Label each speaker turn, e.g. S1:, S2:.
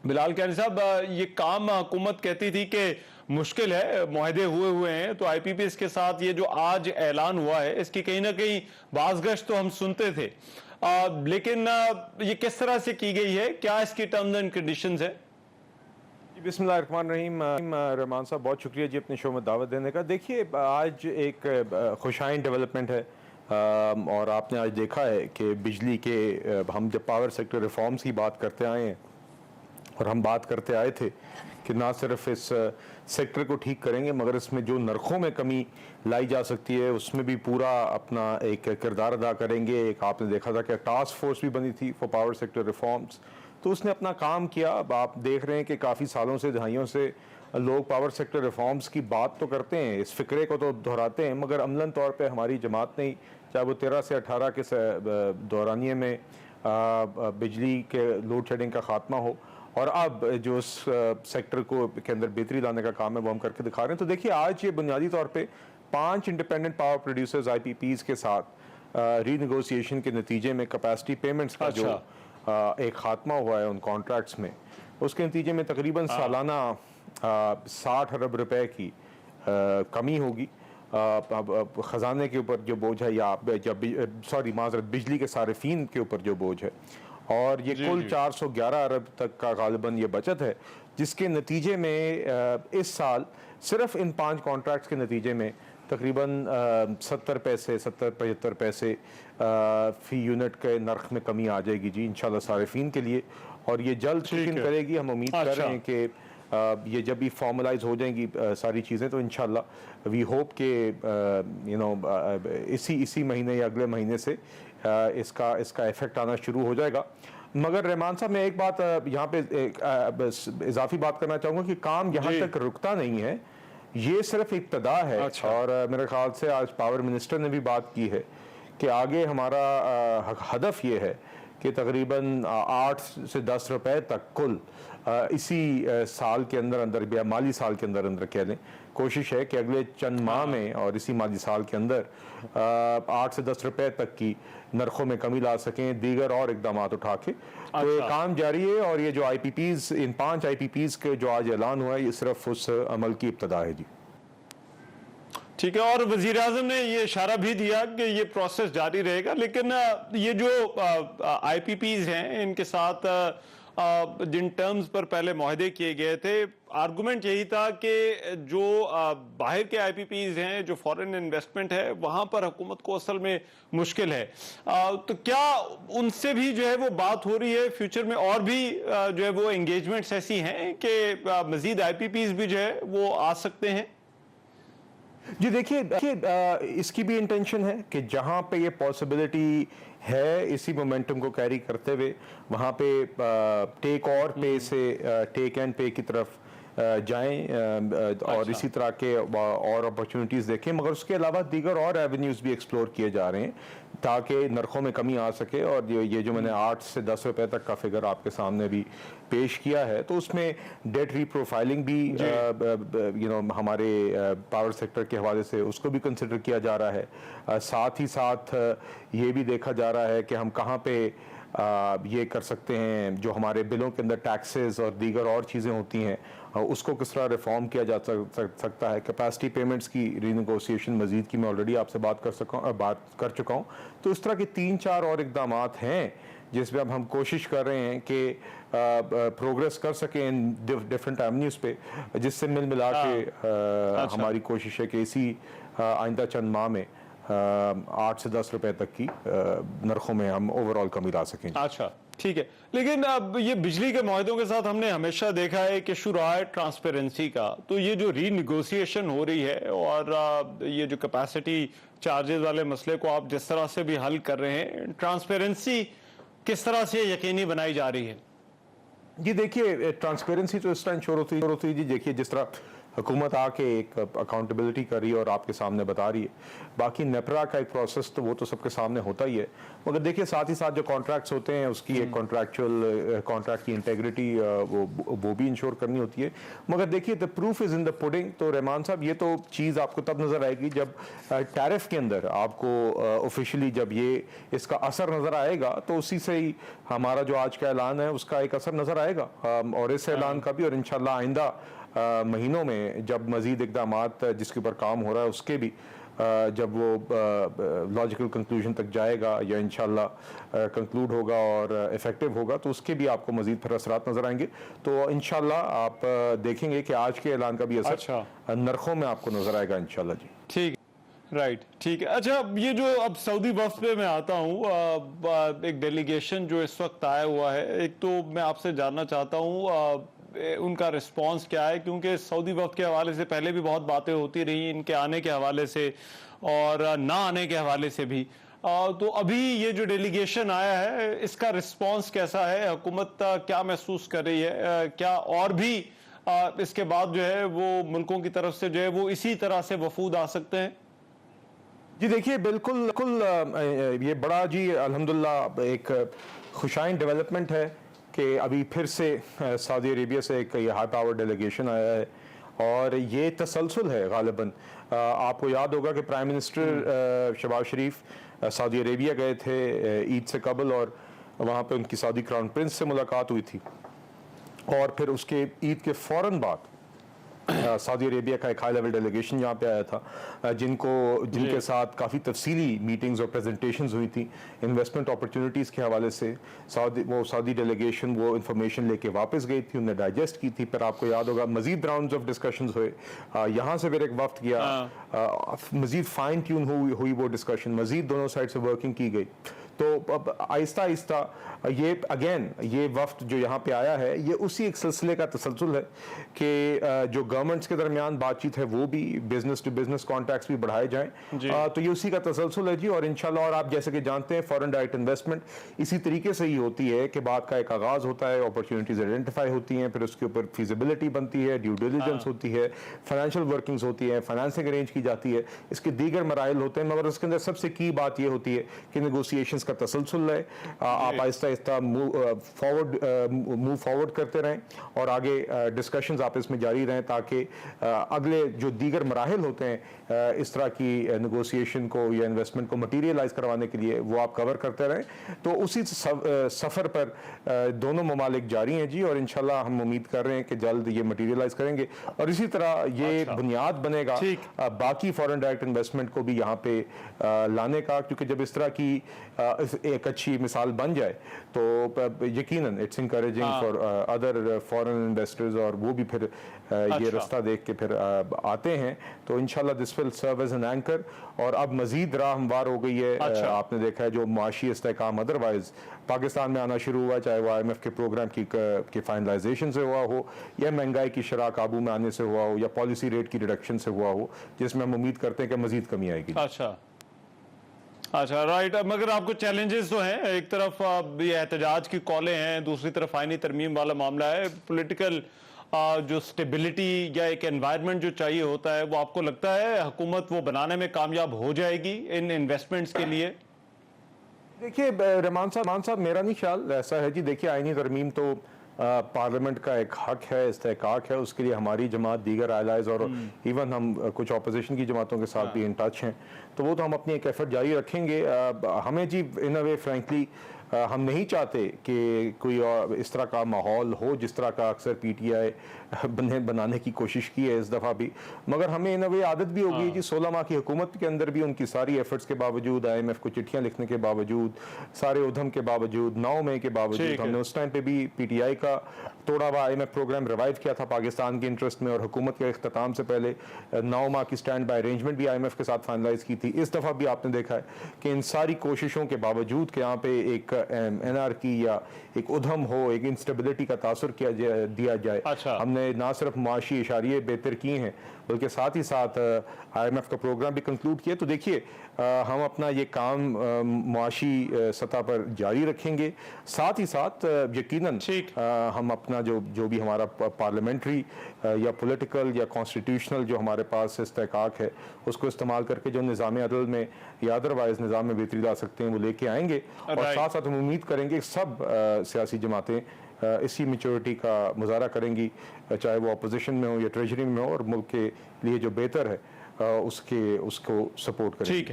S1: बिलाल कैनी साहब, ये काम हुकूमत कहती थी कि मुश्किल है, मुआहदे हुए हैं, तो आईपीपीएस के साथ ये जो आज ऐलान हुआ है इसकी कहीं ना कहीं बाज़गश्त तो हम सुनते थे, लेकिन ये किस तरह से की गई है, क्या इसकी टर्म्स एंड कंडीशंस है?
S2: बिस्मिल्लाहिर्रहमानिर्रहीम। रहमान साहब, बहुत शुक्रिया जी अपने शो में दावत देने का। देखिए, आज एक खुशाइन डेवलपमेंट है, और आपने आज देखा है कि बिजली के हम जब पावर सेक्टर रिफॉर्म्स की बात करते आए हैं और हम बात करते आए थे कि ना सिर्फ इस सेक्टर को ठीक करेंगे मगर इसमें जो नरखों में कमी लाई जा सकती है उसमें भी पूरा अपना एक किरदार अदा करेंगे। एक आपने देखा था कि टास्क फोर्स भी बनी थी फॉर पावर सेक्टर रिफॉर्म्स, तो उसने अपना काम किया। अब आप देख रहे हैं कि काफ़ी सालों से, दहाइयों से लोग पावर सेक्टर रिफॉर्म्स की बात तो करते हैं, इस फ़िक्रे को तो दोहराते हैं, मगर अमलन तौर पे हमारी जमात ने, चाहे वो 13 से 18 के दौरानिए में बिजली के लोड शेडिंग का ख़ात्मा हो और अब जो उस सेक्टर को के अंदर बेहतरी लाने का काम है वो हम करके दिखा रहे हैं। तो देखिए, आज ये बुनियादी तौर पे 5 इंडिपेंडेंट पावर प्रोड्यूसर्स IPPs के साथ रीनेगोशिएशन के नतीजे में कैपेसिटी पेमेंट्स का जो एक ख़ात्मा हुआ है उन कॉन्ट्रैक्ट्स में, उसके नतीजे में तकरीबन सालाना 60 अरब रुपए की कमी होगी ख़जाने के ऊपर जो बोझ है, या माज़रत बिजली के सारिफीन के ऊपर जो बोझ है, और ये कुल 411 अरब तक का गालिबन ये बचत है, जिसके नतीजे में इस साल सिर्फ इन 5 कॉन्ट्रैक्ट्स के नतीजे में तकरीबन 70-75 पैसे फ़ी यूनिट के नर्ख में कमी आ जाएगी जी इंशाल्लाह सारिफीन के लिए, और ये जल्द यकीन करेगी। हम उम्मीद कर रहे हैं कि ये जब भी फॉर्मलाइज हो जाएंगी सारी चीज़ें तो इंशाल्लाह वी होप के इसी महीने या अगले महीने से इसका इफेक्ट आना शुरू हो जाएगा। मगर रहमान साहब, मैं एक बात यहाँ पे इजाफी बात करना चाहूँगा कि काम यहाँ तक रुकता नहीं है, ये सिर्फ इब्तदा है। और मेरे ख्याल से आज पावर मिनिस्टर ने भी बात की है कि आगे हमारा हदफ ये है कि तकरीबन 8 से 10 रुपए तक कुल इसी साल के अंदर या माली साल के अंदर कह लें, कोशिश है कि अगले चंद माह में और इसी माली साल के अंदर 8 से 10 रुपए तक की नरखों में कमी ला सकें, दीगर और इकदाम उठा के। तो ये काम जारी है, और ये जो IPPs, इन 5 IPPs के जो आज ऐलान हुआ है, ये सिर्फ उस अमल की इब्तदा है जी।
S1: ठीक है, और वजीर आजम ने ये इशारा भी दिया कि ये प्रोसेस जारी रहेगा, लेकिन ये जो IPPs हैं इनके साथ जिन टर्म्स पर पहले मुआहदे किए गए थे, आर्गुमेंट यही था कि जो बाहर के IPPs हैं, जो फॉरेन इन्वेस्टमेंट है, वहां पर हुकूमत को असल में मुश्किल है। तो क्या उनसे भी जो है वो बात हो रही है फ्यूचर में, और भी जो है वो एंगेजमेंट्स ऐसी हैं कि मजीद IPPs भी जो है वो आ सकते हैं?
S2: जी देखिए, इसकी भी इंटेंशन है कि जहाँ पे ये पॉसिबिलिटी है, इसी मोमेंटम को कैरी करते हुए वहाँ पे टेक एंड पे की तरफ जाएं, और इसी तरह के और अपॉर्चुनिटीज़ देखें, मगर उसके अलावा दीगर और एवेन्यूज़ भी एक्सप्लोर किए जा रहे हैं ताकि नरखों में कमी आ सके। और ये जो मैंने 8 से 10 रुपए तक का फिगर आपके सामने भी पेश किया है, तो उसमें डेट रीप्रोफाइलिंग भी हमारे पावर सेक्टर के हवाले से उसको भी कंसिडर किया जा रहा है। साथ ही साथ ये भी देखा जा रहा है कि हम कहाँ पे ये कर सकते हैं, जो हमारे बिलों के अंदर टैक्सेस और दीगर और चीज़ें होती हैं उसको किस तरह रिफॉर्म किया जा सकता है। कैपेसिटी पेमेंट्स की रीनेगोशिएशन मजीद की मैं ऑलरेडी आपसे बात कर चुका हूँ। तो इस तरह के 3-4 और इकदाम हैं जिसमें अब हम कोशिश कर रहे हैं कि प्रोग्रेस कर सकें इन डिफरेंट एवेन्यूज़ पे, जिससे मिला के हमारी कोशिश है कि इसी आइंदा चंद माह में 8 से 10 रुपए तक की नरखों में हम ओवरऑल कमी ला सकें।
S1: अच्छा, ठीक है, लेकिन अब ये बिजली के मुआहदों के साथ हमने हमेशा देखा है कि इशू रहा है ट्रांसपेरेंसी का। तो ये जो रीनेगोशिएशन हो रही है और ये जो कैपेसिटी चार्जेस वाले मसले को आप जिस तरह से भी हल कर रहे हैं, ट्रांसपेरेंसी किस तरह से यकीनी बनाई जा रही है?
S2: जी देखिए, ट्रांसपेरेंसी तो इस टाइम शोर होती है जी। देखिए, जिस तरह हुकूमत आके एक अकाउंटेबिलिटी कर रही है और आपके सामने बता रही है। बाकी नेपरा का एक प्रोसेस तो वो तो सबके सामने होता ही है, मगर देखिए साथ ही साथ जो कॉन्ट्रैक्ट्स होते हैं उसकी एक कॉन्ट्रैक्ट की इंटेग्रिटी वो भी इंश्योर करनी होती है। मगर देखिए the proof is in the pudding. तो रहमान साहब ये तो चीज़ आपको तब नज़र आएगी जब टैरिफ के अंदर आपको ऑफिशियली जब ये इसका असर नज़र आएगा, तो उसी से ही हमारा जो आज का ऐलान है उसका एक असर नज़र आएगा, और इस ऐलान का भी, और इंशाल्लाह आइंदा महीनों में जब मज़ीद इक़दामात जिसके ऊपर काम हो रहा है उसके भी जब वो लॉजिकल कंक्लूजन तक जाएगा या इंशाल्लाह कंक्लूड होगा और इफेक्टिव होगा, तो उसके भी आपको मज़ीद फिर असरात नज़र आएंगे। तो इंशाल्लाह आप देखेंगे कि आज के ऐलान का भी असर नरखों में आपको नज़र आएगा इंशाल्लाह जी।
S1: ठीक, राइट, ठीक है। अच्छा, ये जो अब सऊदी वफ्द पे मैं आता हूँ, एक डेलीगेशन जो इस वक्त आया हुआ है, एक तो मैं आपसे जानना चाहता हूँ उनका रिस्पांस क्या है, क्योंकि सऊदी वफ्द के हवाले से पहले भी बहुत बातें होती रही, इनके आने के हवाले से और ना आने के हवाले से भी। तो अभी ये जो डेलीगेशन आया है इसका रिस्पांस कैसा है, हुकूमत क्या महसूस कर रही है, क्या और भी इसके बाद जो है वो मुल्कों की तरफ से जो है वो इसी तरह से वफूद आ सकते हैं?
S2: जी देखिए बिल्कुल ये बड़ा जी अल्हम्दुलिल्लाह एक खुशाइन डेवलपमेंट है कि अभी फिर से सऊदी अरेबिया से एक ये हाई पावर डेलीगेशन आया है, और ये तसलसल है गालिबन। आपको याद होगा कि प्राइम मिनिस्टर शहबाज शरीफ सऊदी अरेबिया गए थे ईद से कबल, और वहाँ पे उनकी सऊदी क्राउन प्रिंस से मुलाकात हुई थी, और फिर उसके ईद के फ़ौरन बाद सऊदी अरेबिया का एक हाई लेवल डेलीगेशन यहाँ पे आया था, जिनके साथ काफ़ी तफसीली मीटिंग्स और प्रेजेंटेशंस हुई थी इन्वेस्टमेंट अपॉर्चुनिटीज़ के हवाले से। सऊदी डेलीगेशन वो इंफॉर्मेशन लेके वापस गई थी, उन्हें डाइजेस्ट की थी, फिर आपको याद होगा मजीद राउंड्स ऑफ डिस्कशंस हुए, यहाँ से फिर एक वफ्त गया, मजीद फाइन ट्यून हुई वो डिस्कशन, मजीद दोनों साइड से वर्किंग की गई। तो अब आहिस्ता आहिस्ता ये अगेन ये वफ्द जो यहाँ पे आया है ये उसी एक सिलसिले का तसलसल है कि जो गवर्नमेंट्स के दरमियान बातचीत है वो भी बिजनेस टू बिजनेस कॉन्टैक्ट्स भी बढ़ाए जाएं, तो ये उसी का तसलसल है जी। और इंशाल्लाह, और आप जैसे कि जानते हैं फॉरेन डायरेक्ट इन्वेस्टमेंट इसी तरीके से ही होती है कि बात का एक आगाज होता है, अपॉर्चुनिटीज आइडेंटिफाई होती हैं, फिर उसके ऊपर फिजिबिलिटी बनती है, ड्यू डिलिजेंस होती है, फाइनेंशियल वर्किंग्स होती है, फाइनेंसिंग अरेंज की जाती है, इसके दीगर मराइल होते हैं, मगर उसके अंदर सबसे की बात ये होती है कि नेगोशिएशंस का तसलसल है, आप आहिस्ता आहिस्ता मूव फॉरवर्ड करते रहें और आगे डिस्कशंस आपस में जारी रहें, ताकि अगले जो दीगर मराहिल होते हैं इस तरह की नेगोशिएशन को या इन्वेस्टमेंट को मटीरियलाइज करवाने के लिए वो आप कवर करते रहें। तो उसी सफ़र पर दोनों ममालिक जारी हैं जी, और इंशाल्लाह हम उम्मीद कर रहे हैं कि जल्द ये मटीरियलाइज करेंगे, और इसी तरह ये बुनियाद बनेगा बाकी फॉरेन डायरेक्ट इन्वेस्टमेंट को भी यहाँ पे लाने का, क्योंकि जब इस तरह की एक अच्छी मिसाल बन जाए तो यकीनन it's encouraging for other foreign investors, और वो भी फिर ये रास्ता देख के फिर आते हैं। तो इंशाल्लाह this will serve as an anchor, और अब मजीद राह हमवार हो गई है। आपने देखा है जो माशी इस्तेहकाम अदरवाइज पाकिस्तान में आना शुरू हुआ, चाहे वो IMF के प्रोग्राम की फाइनलाइजेशन से हुआ हो, या महंगाई की शरह काबू में आने से हुआ हो, या पॉलिसी रेट की रिडक्शन से हुआ हो, जिसमें हम उम्मीद करते हैं कि मजीद कमी आएगी।
S1: अच्छा, राइट। मगर आपको चैलेंजेस तो हैं, एक तरफ ये एहतजाज की कॉलें हैं, दूसरी तरफ आईनी तरमीम वाला मामला है, पॉलिटिकल जो स्टेबिलिटी या एक एनवायरनमेंट जो चाहिए होता है, वो आपको लगता है हुकूमत वो बनाने में कामयाब हो जाएगी इन इन्वेस्टमेंट्स के लिए?
S2: देखिए रहमान साहब मेरा नहीं ख्याल ऐसा है जी। देखिए आईनी तरमीम तो पार्लियामेंट का एक हक है, इस्तेहकाक है, उसके लिए हमारी जमात, दीगर आलाइज और इवन हम कुछ अपोजिशन की जमातों के साथ भी इन टच हैं, तो वो तो हम अपनी एक एफर्ट जारी रखेंगे। हमें जी इन अ वे फ्रेंकली हम नहीं चाहते कि कोई इस तरह का माहौल हो जिस तरह का अक्सर PTI बनाने की कोशिश की है इस दफ़ा भी, मगर हमें इन वे आदत भी हो गई जी। 16 माह की हुकूमत के अंदर भी उनकी सारी एफर्ट्स के बावजूद, IMF को चिट्ठियाँ लिखने के बावजूद, सारे उधम के बावजूद, 9 मई के बावजूद, हमने उस टाइम पे भी PTI का तोड़ा हुआ IMF प्रोग्राम रिवाइव किया था पाकिस्तान के इंटरेस्ट में, और हुकूमत के इख्तिताम से पहले 9 माह की स्टैंड बाय अरेंजमेंट भी IMF के साथ फाइनलाइज की थी। इस दफ़ा भी आपने देखा है कि इन सारी कोशिशों के बावजूद कि यहाँ पे एक NRकी या एक उधम हो, एक इंस्टेबिलिटी का तासुर दिया जाए, हमने ना सिर्फ माशी इशारिये बेहतर किए हैं, बल्कि साथ ही साथ IMF का प्रोग्राम भी कंक्लूड किया। तो देखिए हम अपना ये काम मुआशी सतह पर जारी रखेंगे, साथ ही साथ यकीनन हम अपना जो भी हमारा पार्लियामेंट्री या पॉलिटिकल या कॉन्स्टिट्यूशनल जो हमारे पास इस्तेकाक है उसको इस्तेमाल करके जो निज़ाम अदल में या अदरवाइज निज़ाम में बेहतरी ला सकते हैं वो लेके आएंगे। और साथ साथ हम उम्मीद करेंगे सब सियासी जमातें इसी मेच्योरिटी का मुजाहरा करेंगी, चाहे वो अपोजिशन में हो या ट्रेजरी में हो, और मुल्क के लिए जो बेहतर है उसको सपोर्ट करेंगे।